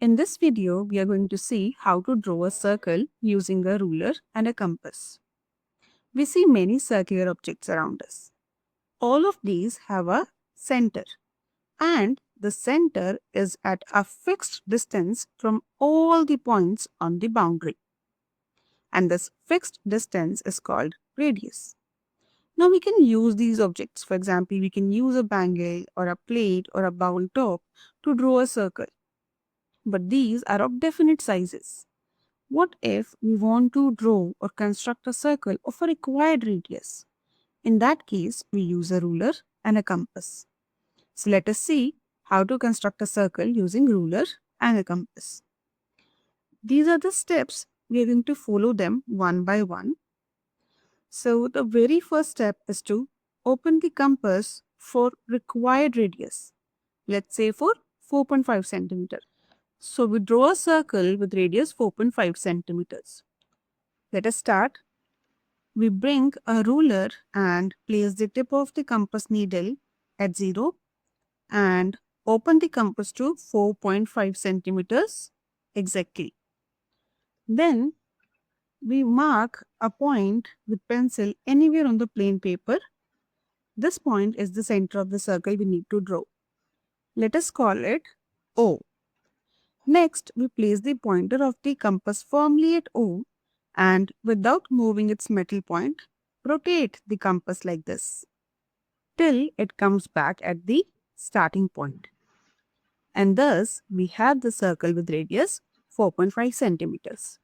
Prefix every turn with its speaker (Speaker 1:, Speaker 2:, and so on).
Speaker 1: In this video, we are going to see how to draw a circle using a ruler and a compass. We see many circular objects around us. All of these have a center, and the center is at a fixed distance from all the points on the boundary. And this fixed distance is called radius. Now we can use these objects. For example, we can use a bangle or a plate or a bowl top to draw a circle. But these are of definite sizes. What if we want to draw or construct a circle of a required radius? In that case, we use a ruler and a compass. So let us see how to construct a circle using ruler and a compass. These are the steps. We are going to follow them one by one. So the very first step is to open the compass for required radius. Let's say for 4.5 centimeter. So we draw a circle with radius 4.5 centimeters. Let us start. We bring a ruler and place the tip of the compass needle at 0 and open the compass to 4.5 centimeters exactly. Then we mark a point with pencil anywhere on the plain paper. This point is the center of the circle we need to draw. Let us call it O. Next, we place the pointer of the compass firmly at O and without moving its metal point, rotate the compass like this till it comes back at the starting point. And thus, we have the circle with radius 4.5 centimeters.